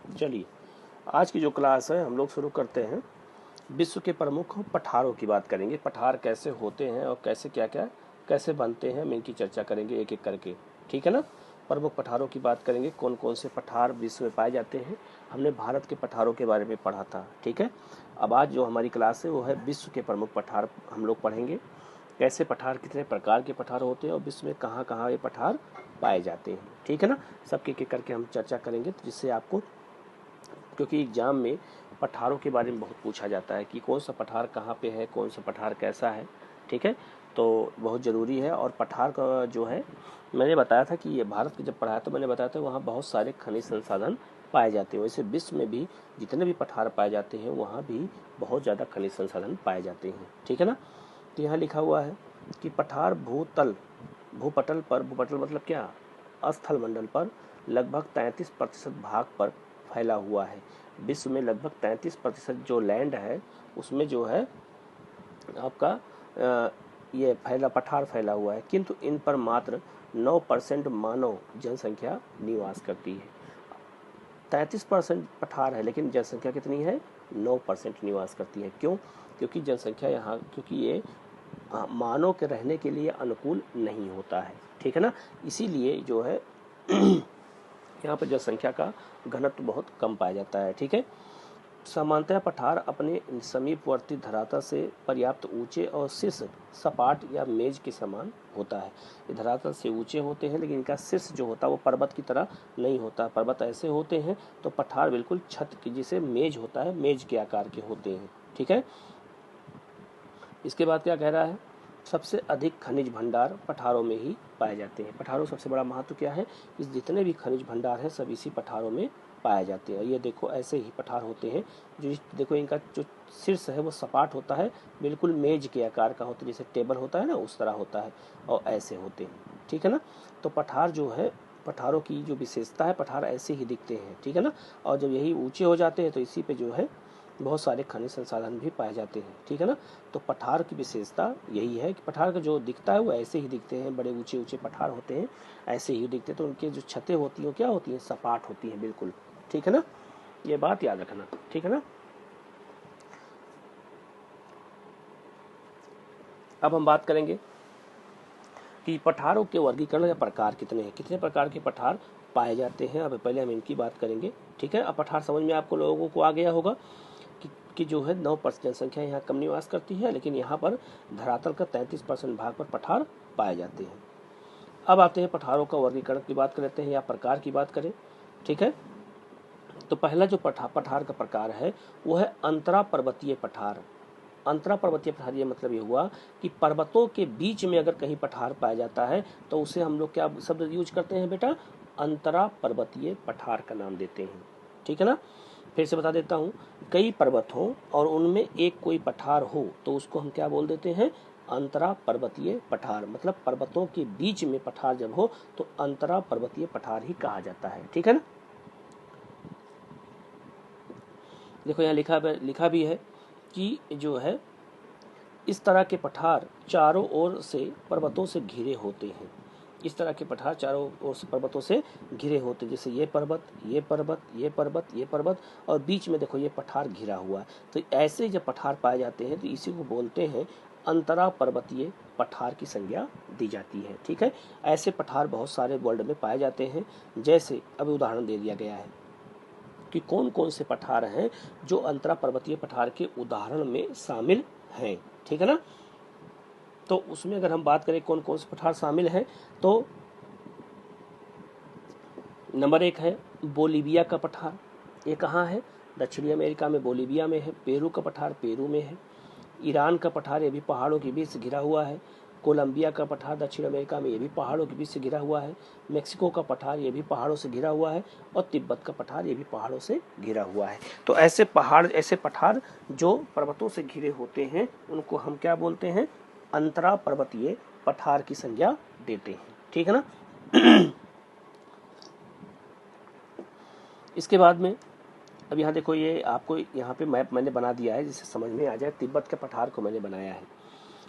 चलिए आज की जो क्लास है हम लोग शुरू करते हैं। विश्व के प्रमुख पठारों की बात करेंगे। पठार कैसे होते हैं और कैसे क्या क्या कैसे बनते हैं, हम इनकी चर्चा करेंगे एक एक करके। ठीक है ना। प्रमुख पठारों की बात करेंगे, कौन कौन से पठार विश्व में पाए जाते हैं। हमने भारत के पठारों के बारे में पढ़ा था। ठीक है। अब आज जो हमारी क्लास है वो है विश्व के प्रमुख पठार हम लोग पढ़ेंगे। कैसे पठार, कितने प्रकार के पठार होते हैं और विश्व में कहाँ कहाँ ये पठार पाए जाते हैं। ठीक है ना। सबके एक करके हम चर्चा करेंगे, तो जिससे आपको, क्योंकि एग्जाम में पठारों के बारे में बहुत पूछा जाता है कि कौन सा पठार कहाँ पे है, कौन सा पठार कैसा है। ठीक है। तो बहुत ज़रूरी है। और पठार का जो है, मैंने बताया था कि ये भारत के जब पढ़ाया तो मैंने बताया था वहाँ बहुत सारे खनिज संसाधन पाए जाते हैं। वैसे विश्व में भी जितने भी पठार पाए जाते हैं वहाँ भी बहुत ज़्यादा खनिज संसाधन पाए जाते हैं। ठीक है ना। तो यहाँ लिखा हुआ है कि पठार भूपटल पर, भूपटल मतलब क्या, स्थल मंडल पर लगभग 33% भाग पर फैला हुआ है। विश्व में लगभग 33% जो लैंड है उसमें जो है आपका ये पठार फैला हुआ है, किंतु इन पर मात्र 9% मानव जनसंख्या निवास करती है। 33% पठार है लेकिन जनसंख्या कितनी है, 9% निवास करती है। क्यों? क्योंकि जनसंख्या यहाँ, क्योंकि ये मानव के रहने के लिए अनुकूल नहीं होता है। ठीक है ना। इसीलिए जो है यहाँ पर जनसंख्या का घनत्व बहुत कम पाया जाता है। ठीक है। सामान्यतः पठार अपने समीपवर्ती धरातल से पर्याप्त ऊंचे और शीर्ष सपाट या मेज के समान होता है। ये धरातल से ऊंचे होते हैं लेकिन इनका शीर्ष जो होता है वो पर्वत की तरह नहीं होता। पर्वत ऐसे होते हैं तो पठार बिल्कुल छत की, जिसे मेज होता है, मेज के आकार के होते हैं। ठीक है। इसके बाद क्या कह रहा है, सबसे अधिक खनिज भंडार पठारों में ही पाए जाते हैं। पठारों सबसे बड़ा महत्व क्या है, इस जितने भी खनिज भंडार हैं सब इसी पठारों में पाए जाते हैं। ये देखो ऐसे ही पठार होते हैं जो, देखो इनका जो शीर्ष है वो सपाट होता है, बिल्कुल मेज के आकार का होता है, जैसे टेबल होता है ना उस तरह होता है, और ऐसे होते हैं। ठीक है ना। तो पठार जो है, पठारों की जो विशेषता है, पठार ऐसे ही दिखते हैं। ठीक है ना। और जब यही ऊंचे हो जाते हैं तो इसी पे जो है बहुत सारे खनिज संसाधन भी पाए जाते हैं। ठीक है ना। तो पठार की विशेषता यही है कि पठार का जो दिखता है वो ऐसे ही दिखते हैं, बड़े ऊंचे ऊंचे पठार होते हैं, ऐसे ही दिखते हैं। तो उनके जो छतें होती हैं क्या होती हैं, सपाट होती हैं बिल्कुल। ठीक है ना। ये बात याद रखना। ठीक है ना। अब हम बात करेंगे कि पठारों के वर्गीकरण या प्रकार कितने हैं, कितने प्रकार के पठार पाए जाते हैं। अब पहले हम इनकी बात करेंगे। ठीक है। अब पठार समझ में आपको लोगों को आ गया होगा कि जो है 9% जनसंख्या यहाँ कम निवास करती है, लेकिन यहाँ पर धरातल का 33% भाग पर पठार पाए जाते हैं। अब आते हैं पठारों का वर्गीकरण की बात कर लेते हैं या प्रकार की बात करें। ठीक है। तो पहला जो पठार का प्रकार है वो है अंतरा पर्वतीय पठार। अंतरा पर्वतीय पठार ये मतलब ये हुआ कि पर्वतों के बीच में अगर कहीं पठार पाया जाता है तो उसे हम लोग क्या शब्द यूज करते हैं बेटा, अंतरा पर्वतीय पठार का नाम देते हैं। ठीक है ना। फिर से बता देता हूँ, कई पर्वत हो और उनमें एक कोई पठार हो तो उसको हम क्या बोल देते हैं, अंतरा पर्वतीय पठार। मतलब पर्वतों के बीच में पठार जब हो तो अंतरा पर्वतीय पठार ही कहा जाता है। ठीक है ना। देखो यहाँ लिखा भी है कि जो है इस तरह के पठार चारों ओर से पर्वतों से घिरे होते हैं। इस तरह के पठार चारों ओर से पर्वतों से घिरे होते हैं, जैसे ये पर्वत, ये पर्वत, ये पर्वत, ये पर्वत, और बीच में देखो ये पठार घिरा हुआ है। तो ऐसे जब पठार पाए जाते हैं तो इसी को बोलते हैं अंतरा पर्वतीय पठार की संज्ञा दी जाती है। ठीक है। ऐसे पठार बहुत सारे वर्ल्ड में पाए जाते हैं। जैसे अभी उदाहरण दे दिया गया है कि कौन कौन से पठार हैं जो अंतरा पर्वतीय पठार के उदाहरण में शामिल हैं। ठीक है ना। तो उसमें अगर हम बात करें कौन कौन से पठार शामिल हैं, तो नंबर 1 है बोलीविया का पठार। ये कहाँ है, दक्षिणी अमेरिका में बोलीविया में है। पेरू का पठार पेरू में है। ईरान का पठार ये भी पहाड़ों के बीच से घिरा हुआ है। कोलंबिया का पठार दक्षिण अमेरिका में ये भी पहाड़ों के बीच से घिरा हुआ है। मेक्सिको का पठार ये भी पहाड़ों से घिरा हुआ है। और तिब्बत का पठार ये भी पहाड़ों से घिरा हुआ है। तो ऐसे पठार जो पर्वतों से घिरे होते हैं उनको हम क्या बोलते हैं, अंतरा पर्वतीय पठार की संज्ञा देते हैं। ठीक है ना। इसके बाद में अब यहाँ देखो, ये आपको यहाँ पे मैप मैंने बना दिया है जिससे समझ में आ जाए। तिब्बत के पठार को मैंने बनाया है।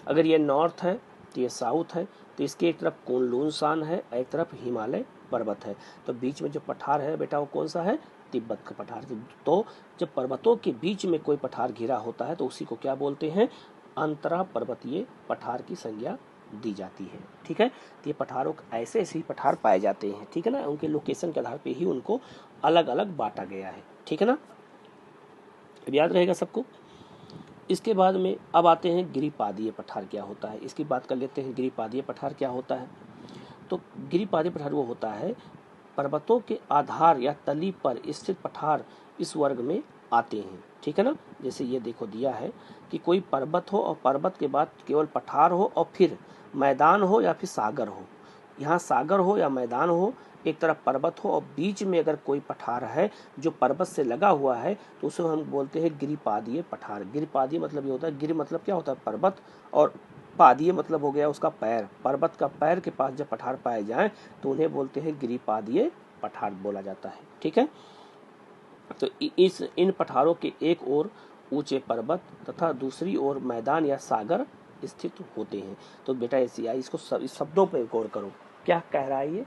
अगर ये नॉर्थ है तो ये साउथ है, तो इसके एक तरफ कुनलुन शान है, एक तरफ हिमालय पर्वत है। तो बीच में जो पठार है बेटा वो कौन सा है, तिब्बत का पठार। तो जब पर्वतों के बीच में कोई पठार घिरा होता है तो उसी को क्या बोलते हैं, अंतरा पर्वतीय पठार की संज्ञा दी जाती है। ठीक है, तो ये पठारों ऐसे ऐसे ही पठार पाए जाते हैं। ठीक है ना, उनके लोकेशन के आधार पे ही उनको अलग अलग बांटा गया है। ठीक है ना, अब याद रहेगा सबको। इसके बाद में अब आते हैं गिरिपादीय पठार क्या होता है, इसकी बात कर लेते हैं। गिरिपादीय पठार क्या होता है, तो गिरिपादीय पठार वो होता है पर्वतों के आधार या तली पर स्थित पठार इस वर्ग में आते हैं। ठीक है ना, जैसे ये देखो दिया है कि कोई पर्वत हो और पर्वत के बाद केवल पठार हो और फिर मैदान हो या फिर सागर हो। यहाँ सागर हो या मैदान हो, एक तरफ पर्वत हो और बीच में अगर कोई पठार है जो पर्वत से लगा हुआ है तो उसे हम बोलते हैं गिरिपादीय पठार। गिरिपादीय मतलब ये होता है, गिरि मतलब क्या होता है पर्वत, और पादीय मतलब हो गया उसका पैर। पर्वत का पैर के पास जब पठार पाए जाएं तो उन्हें बोलते हैं गिरिपादीय पठार बोला जाता है। ठीक है, तो इन पठारों के एक ओर ऊंचे पर्वत तथा दूसरी ओर मैदान या सागर स्थित होते हैं। तो बेटा इसको इस शब्दों पर गौर करो, क्या कह रहा है ये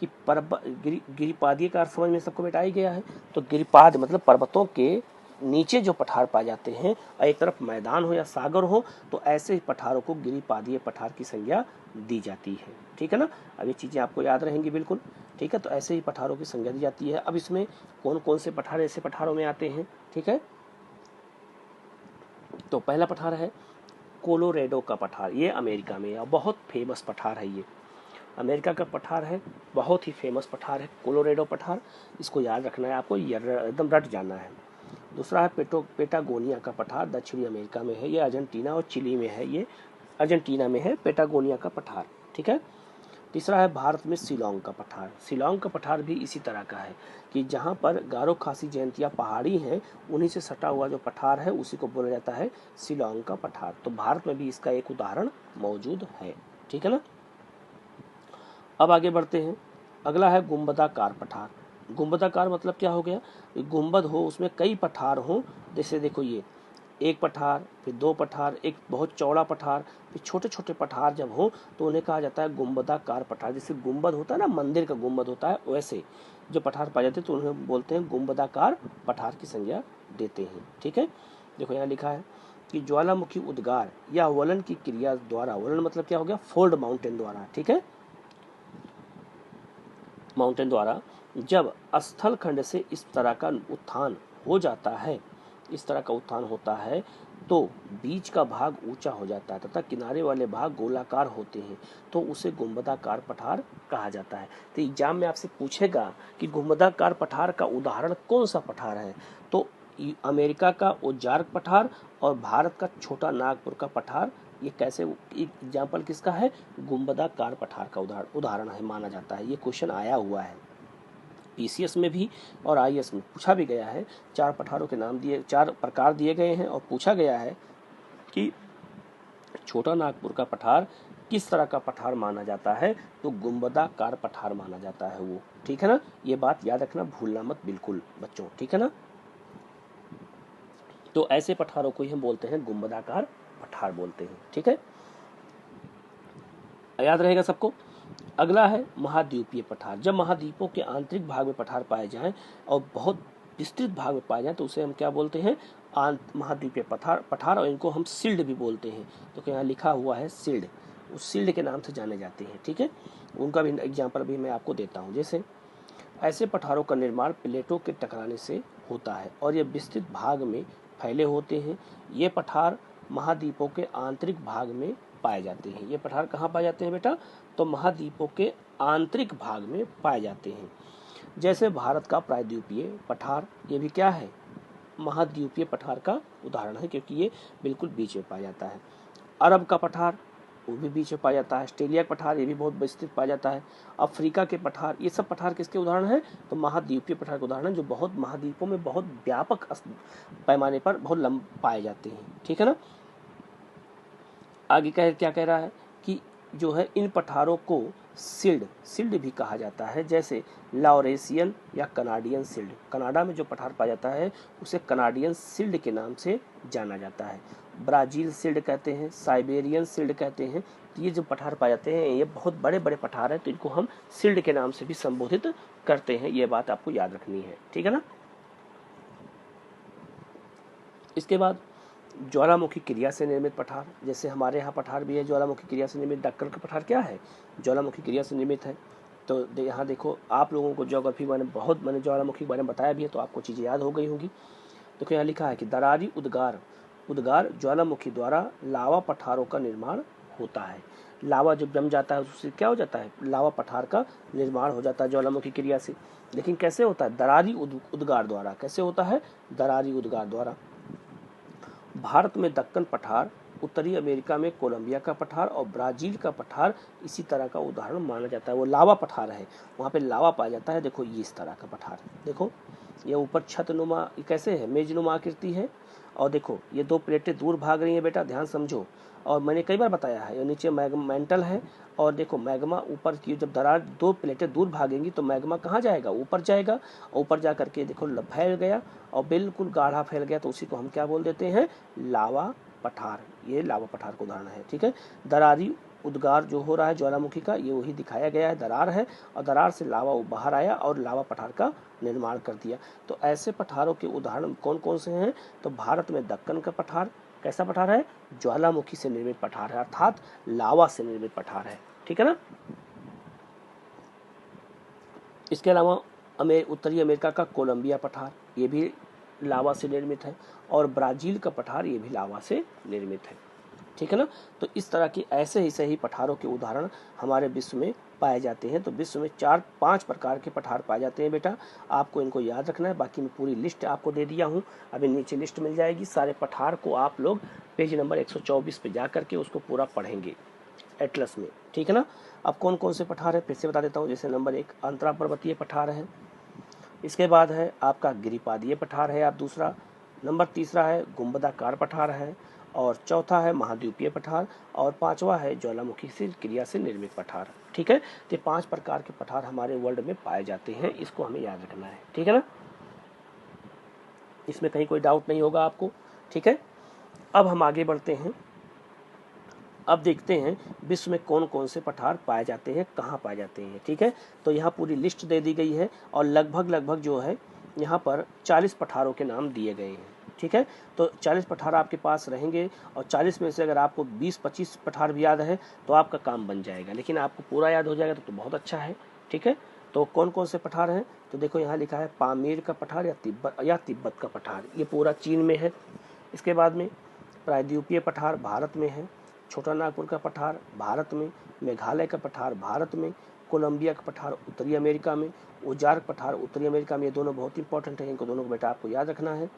कि पर्वत गिरिपादीय का अर्थ समझ में सबको बेटा ही गया है। तो गिरिपाद मतलब पर्वतों के नीचे जो पठार पाए जाते हैं और एक तरफ मैदान हो या सागर हो तो ऐसे ही पठारों को गिरिपादीय पठार की संज्ञा दी जाती है। ठीक है ना, अब ये चीजें आपको याद रहेंगी बिल्कुल। ठीक है, तो ऐसे ही पठारों की संज्ञा दी जाती है। अब इसमें कौन कौन से पठार ऐसे पठारों में आते हैं, ठीक है, तो पहला पठार है कोलोरेडो का पठार। ये अमेरिका में है और बहुत फेमस पठार है। ये अमेरिका का पठार है, बहुत ही फेमस पठार है कोलोरेडो पठार। इसको याद रखना है आपको, एकदम रट जाना है। दूसरा है पेटागोनिया का पठार, दक्षिणी अमेरिका में है। ये अर्जेंटीना और चिली में है। ये अर्जेंटीना में है पेटागोनिया का पठार। ठीक है, तीसरा है भारत में शिलोंग का पठार। शिलोंग का पठार भी इसी तरह का है कि जहाँ पर गारो खासी जयंतिया पहाड़ी हैं उन्हीं से सटा हुआ जो पठार है उसी को बोला जाता है शिलोंग का पठार। तो भारत में भी इसका एक उदाहरण मौजूद है। ठीक है ना, अब आगे बढ़ते हैं। अगला है गुंबदाकार पठार। गुंबदाकार मतलब क्या हो गया, गुंबद हो उसमें कई पठार हो। जैसे देखो ये एक पठार, फिर दो पठार, एक बहुत चौड़ा पठार, फिर छोटे छोटे पठार जब हो तो उन्हें कहा जाता है गुंबदाकार पठार। जैसे गुंबद होता है ना, मंदिर का गुंबद होता है, वैसे जो पठार पाए जाते हैं तो उन्हें बोलते हैं गुंबदाकार पठार की संज्ञा देते हैं। ठीक है, देखो यहाँ लिखा है कि ज्वालामुखी उद्गार या वलन की क्रिया द्वारा, वलन मतलब क्या हो गया, फोल्ड माउंटेन द्वारा। ठीक है, माउंटेन द्वारा जब स्थल खंड से इस तरह का उत्थान हो जाता है, इस तरह का उत्थान होता है तो बीच का भाग ऊंचा हो जाता है तथा किनारे वाले भाग गोलाकार होते हैं तो उसे गुंबदाकार पठार कहा जाता है। तो एग्जाम में आपसे पूछेगा कि गुंबदाकार पठार का उदाहरण कौन सा पठार है, तो अमेरिका का ओजार्क पठार और भारत का छोटा नागपुर का पठार। ये कैसे एग्जाम्पल किसका है, गुंबदाकार पठार का उदाहरण है माना जाता है। ये क्वेश्चन आया हुआ है पीसीएस में भी और आईएएस में पूछा भी गया है। चार पठारों के नाम दिए, चार प्रकार दिए गए हैं और पूछा गया है कि छोटा नागपुर का पठार किस तरह का पठार माना जाता है, तो गुंबदाकार पठार माना जाता है वो। ठीक है ना, ये बात याद रखना, भूलना मत बिल्कुल बच्चों। ठीक है ना, तो ऐसे पठारों को ही हम बोलते हैं गुंबदाकार पठार बोलते हैं। ठीक है, याद रहेगा सबको। अगला है महाद्वीपीय पठार। जब महाद्वीपों के आंतरिक भाग में पठार पाए जाएं और बहुत विस्तृत भाग में पाए जाएं तो उसे हम क्या बोलते हैं, महाद्वीपीय पठार, और इनको हम सिल्ड भी बोलते हैं। तो यहाँ लिखा हुआ है सिल्ड, उस सिल्ड के नाम से जाने जाते हैं। ठीक है, उनका भी एग्जाम्पल भी मैं आपको देता हूँ। जैसे ऐसे पठारों का निर्माण प्लेटों के टकराने से होता है और ये विस्तृत भाग में फैले होते हैं। ये पठार महाद्वीपों के आंतरिक भाग में पाए जाते हैं। ये पठार कहाँ पाए जाते हैं बेटा, तो महाद्वीपों के आंतरिक भाग में पाए जाते हैं। जैसे भारत का प्रायद्वीपीय पठार, ये भी क्या है, महाद्वीपीय पठार का उदाहरण है क्योंकि ये बिल्कुल बीच में पाया जाता है। अरब का पठार वो भी बीच में पाया जाता है। ऑस्ट्रेलिया का पठार ये भी बहुत विस्तृत पाया जाता है। अफ्रीका के पठार, ये सब पठार किसके उदाहरण हैं, तो महाद्वीपीय पठार के उदाहरण जो बहुत महाद्वीपों में बहुत व्यापक पैमाने पर बहुत लंबे पाए जाते हैं। ठीक है ना, आगे क्या कह रहा है कि जो है इन पठारों को सिल्ड भी कहा जाता है। जैसे लॉरेशियन या कनाडियन सिल्ड, कनाडा में जो पठार पाया जाता है उसे कनाडियन सिल्ड के नाम से जाना जाता है। ब्राजील सिल्ड कहते हैं, साइबेरियन सिल्ड कहते हैं। तो ये जो पठार पाए जाते हैं ये बहुत बड़े बड़े पठार हैं, तो इनको हम सिल्ड के नाम से भी संबोधित करते हैं। ये बात आपको याद रखनी है। ठीक है ना, इसके बाद ज्वालामुखी क्रिया से निर्मित पठार, जैसे हमारे यहाँ पठार भी है ज्वालामुखी क्रिया से निर्मित। दक्कन का पठार क्या है? ज्वालामुखी क्रिया से निर्मित है। तो यहाँ देखो, आप लोगों को ज्योग्राफी मैंने ज्वालामुखी के बारे में बताया भी है, तो आपको चीज़ें याद हो गई होंगी। देखो यहाँ लिखा है कि दरारी उद्गार ज्वालामुखी द्वारा लावा पठारों का निर्माण होता है। लावा जब जम जाता है उससे क्या हो जाता है? लावा पठार का निर्माण हो जाता है ज्वालामुखी क्रिया से। लेकिन कैसे होता है? दरारी उद्गार द्वारा। कैसे होता है? दरारी उद्गार द्वारा। भारत में दक्कन पठार, उत्तरी अमेरिका में कोलंबिया का पठार और ब्राजील का पठार इसी तरह का उदाहरण माना जाता है। वो लावा पठार है, वहाँ पे लावा पाया जाता है। देखो ये इस तरह का पठार, देखो ये ऊपर छतनुमा कैसे है, मेजनुमा आकृति है। और देखो ये दो प्लेटें दूर भाग रही हैं बेटा, ध्यान समझो। और मैंने कई बार बताया है, ये नीचे मैग्मेंटल है और देखो मैग्मा ऊपर की, जब दरार दो प्लेटें दूर भागेंगी तो मैग्मा कहाँ जाएगा? ऊपर जाएगा। ऊपर जा करके देखो फैल गया और बिल्कुल गाढ़ा फैल गया, तो उसी को हम क्या बोल देते हैं? लावा पठार। ये लावा पठार का उदाहरण है, ठीक है। दरारी उद्गार जो हो रहा है ज्वालामुखी का, ये वही दिखाया गया है, दरार है और दरार से लावा बाहर आया और लावा पठार का निर्माण कर दिया। तो ऐसे पठारों के उदाहरण कौन कौन से हैं? तो भारत में दक्कन का पठार कैसा पठार है? ज्वालामुखी से निर्मित पठार है, अर्थात लावा से निर्मित पठार है, ठीक है ना। इसके अलावा उत्तरी अमेरिका का कोलंबिया पठार, ये भी लावा से निर्मित है। और ब्राजील का पठार, ये भी लावा से निर्मित है, ठीक है ना। तो इस तरह की ऐसे ही सही पठारों के उदाहरण हमारे विश्व में पाए जाते हैं। तो विश्व में 4-5 प्रकार के पठार पाए जाते हैं बेटा, आपको इनको याद रखना है। बाकी मैं पूरी लिस्ट आपको दे दिया हूँ, अभी नीचे लिस्ट मिल जाएगी। सारे पठार को आप लोग पेज नंबर 124 पे जा करके उसको पूरा पढ़ेंगे एटलस में, ठीक है ना। अब कौन कौन से पठार है फिर से बता देता हूँ। जैसे नंबर 1 अंतरा पर्वतीय पठार है, इसके बाद है आपका गिरिपादीय पठार है, आप दूसरा। नंबर 3 है गुंबदाकार पठार है, और चौथा है महाद्वीपीय पठार, और 5वां है ज्वालामुखी से क्रिया से निर्मित पठार, ठीक है। तो 5 प्रकार के पठार हमारे वर्ल्ड में पाए जाते हैं, इसको हमें याद रखना है, ठीक है ना। इसमें कहीं कोई डाउट नहीं होगा आपको, ठीक है। अब हम आगे बढ़ते हैं। अब देखते हैं विश्व में कौन कौन से पठार पाए जाते हैं, कहाँ पाए जाते हैं, ठीक है। तो यहाँ पूरी लिस्ट दे दी गई है और लगभग जो है यहाँ पर 40 पठारों के नाम दिए गए हैं, ठीक है। तो 40 पठार आपके पास रहेंगे और 40 में से अगर आपको 20-25 पठार भी याद है तो आपका काम बन जाएगा। लेकिन आपको पूरा याद हो जाएगा तो बहुत अच्छा है, ठीक है। तो कौन कौन से पठार हैं? तो देखो यहाँ लिखा है पामीर का पठार या तिब्बत का पठार, ये पूरा चीन में है। इसके बाद में प्रायद्वीपीय पठार भारत में है, छोटा नागपुर का पठार भारत में, मेघालय का पठार भारत में, कोलंबिया का पठार उत्तरी अमेरिका में, ओजार्क पठार उत्तरी अमेरिका में। ये दोनों बहुत इंपॉर्टेंट है, इनको दोनों को बेटा आपको याद रखना है।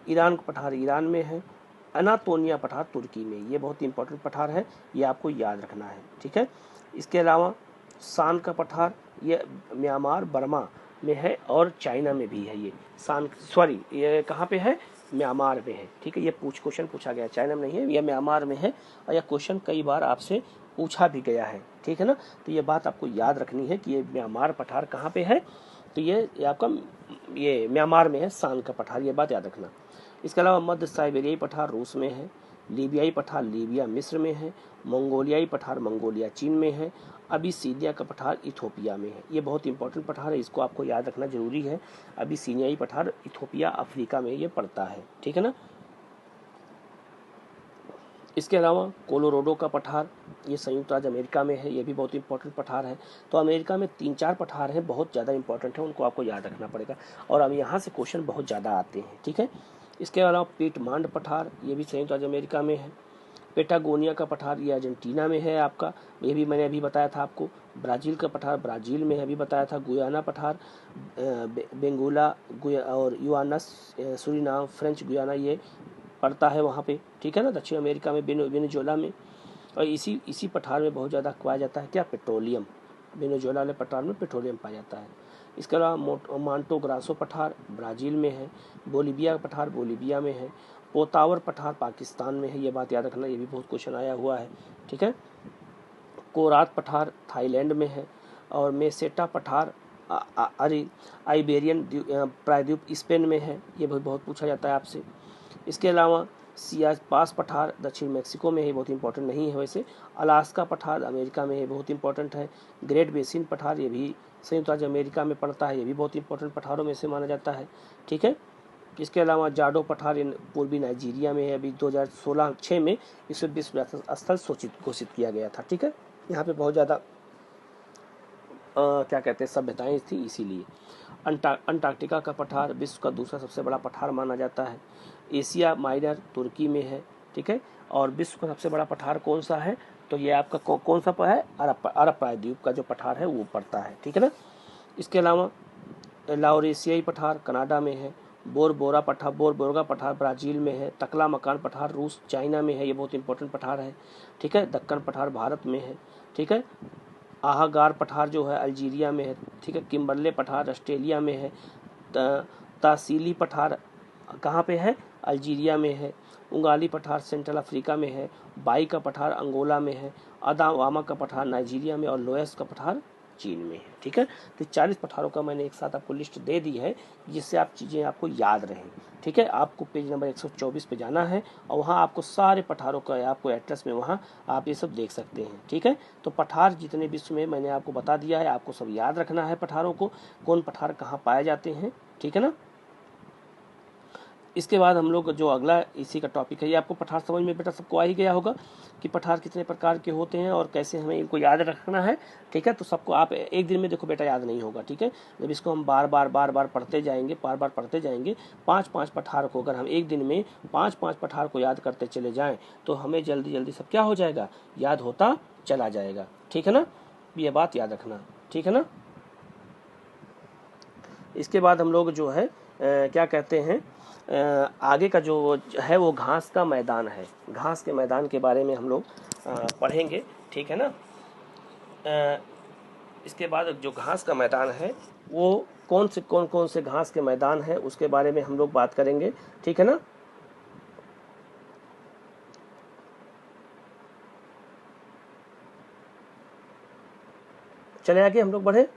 ईरान का पठार ईरान में है, अनातोनिया पठार तुर्की में, ये बहुत इंपॉर्टेंट पठार है, ये आपको याद रखना है, ठीक है। इसके अलावा सान का पठार ये म्यांमार बर्मा में है और चाइना में भी है। ये कहाँ पे है? म्यांमार में है, ठीक है। ये क्वेश्चन पूछा गया, चाइना में नहीं है, यह म्यांमार में है और यह क्वेश्चन कई बार आपसे पूछा भी गया है, ठीक है ना। तो ये बात आपको याद रखनी है कि ये म्यांमार पठार कहाँ पे है, तो ये आपका ये म्यांमार में है सान का पठार, ये बात याद रखना। इसके अलावा मध्य साइबेरियाई पठार रूस में है, लीबियाई पठार लीबिया मिस्र में है, मंगोलियाई पठार मंगोलिया चीन में है, अबिसीनिया का पठार इथोपिया में है। ये बहुत इंपॉर्टेंट पठार है, इसको आपको याद रखना जरूरी है। अबिसीनियाई पठार इथोपिया अफ्रीका में ये पड़ता है, ठीक है ना। इसके अलावा कोलोराडो का पठार ये संयुक्त राज्य अमेरिका में है, ये भी बहुत इंपॉर्टेंट पठार है। तो अमेरिका में 3-4 पठार हैं, बहुत ज़्यादा इंपॉर्टेंट है, उनको आपको याद रखना पड़ेगा और अब यहाँ से क्वेश्चन बहुत ज़्यादा आते हैं, ठीक है। इसके अलावा पीटमांड पठार ये भी संयुक्त राज्य अमेरिका में है। पेटागोनिया का पठार ये अर्जेंटीना में है आपका, ये भी मैंने अभी बताया था आपको। ब्राज़ील का पठार ब्राज़ील में है, अभी बताया था। गुयाना पठार बेंगुला और युआनस सूरीनाम फ्रेंच गुयाना ये पड़ता है वहाँ पे, ठीक है ना, दक्षिण अमेरिका में वेनेजुएला में। और इसी पठार में बहुत ज़्यादा पाया जाता है क्या? पेट्रोलियम। वेनेजुएला वाले पठार में पेट्रोलियम पाया जाता है। इसके अलावा मांटो ग्रासो पठार ब्राज़ील में है, बोलीविया का पठार बोलीविया में है, पोतावर पठार पाकिस्तान में है, ये बात याद रखना, ये भी बहुत क्वेश्चन आया हुआ है, ठीक है। कोरात पठार थाईलैंड में है और मेसेटा पठार आइबेरियन प्रायद्वीप स्पेन में है, ये बहुत पूछा जाता है आपसे। इसके अलावा सियाज पास पठार दक्षिण मैक्सिको में है, बहुत इंपॉर्टेंट नहीं है वैसे। अलास्का पठार अमेरिका में है, बहुत इंपॉर्टेंट है। ग्रेट बेसिन पठार ये भी संयुक्त राज्य अमेरिका में पड़ता है, ये भी बहुत इंपॉर्टेंट पठारों में से माना जाता है, ठीक है। इसके अलावा जाडो पठार पूर्वी नाइजीरिया में है, अभी 2016-6 में इसे विश्व विरासत स्थल घोषित किया गया था। ठीक है, यहाँ पे बहुत ज़्यादा क्या कहते हैं सभ्यताएं थी, इसीलिए। अंटार्कटिका का पठार विश्व का दूसरा सबसे बड़ा पठार माना जाता है। एशिया माइनर तुर्की में है। ठीक है, और विश्व का सबसे बड़ा पठार कौन सा है, तो ये आपका कौन सा है, अरब प्रायद्वीप का जो पठार है वो पड़ता है। ठीक है ना। इसके अलावा लाउरेशियाई पठार कनाडा में है। बोरबोरगा पठार ब्राज़ील में है। टकला मकान पठार रूस चाइना में है, ये बहुत इंपॉर्टेंट पठार है। ठीक है, दक्कन पठार भारत में है। ठीक है, आहागार पठार जो है अल्जीरिया में है। ठीक है, किम्बरले पठार ऑस्ट्रेलिया में है। तासीली पठार कहाँ पे है, अल्जीरिया में है। उंगाली पठार सेंट्रल अफ्रीका में है। बाई का पठार अंगोला में है। अदावामा का पठार नाइजीरिया में, और लोयस का पठार चीन में है। ठीक है, तो 40 पठारों का मैंने एक साथ आपको लिस्ट दे दी है, जिससे आप चीज़ें आपको याद रहें। ठीक है, आपको पेज नंबर 124 पे जाना है, और वहाँ आपको सारे पठारों का आपको एड्रेस में वहाँ आप ये सब देख सकते हैं। ठीक है, तो पठार जितने विश्व में मैंने आपको बता दिया है, आपको सब याद रखना है पठारों को, कौन पठार कहाँ पाए जाते हैं। ठीक है ना। इसके बाद हम लोग जो अगला इसी का टॉपिक है, ये आपको पठार समझ में बेटा सबको आ ही गया होगा कि पठार कितने प्रकार के होते हैं और कैसे हमें इनको याद रखना है। ठीक है, तो सबको आप एक दिन में देखो बेटा याद नहीं होगा। ठीक है, जब इसको हम बार बार पढ़ते जाएंगे, पढ़ते जाएंगे, 5-5 पठार को अगर हम एक दिन में 5-5 पठार को याद करते चले जाएं, तो हमें जल्दी जल्दी सब क्या हो जाएगा, याद होता चला जाएगा। ठीक है ना, ये बात याद रखना। ठीक है ना। इसके बाद हम लोग जो है क्या कहते हैं, आगे का जो है वो घास का मैदान है। घास के मैदान के बारे में हम लोग पढ़ेंगे। ठीक है ना। इसके बाद जो घास का मैदान है वो कौन कौन से घास के मैदान है उसके बारे में हम लोग बात करेंगे। ठीक है ना। चले आगे हम लोग बढ़े।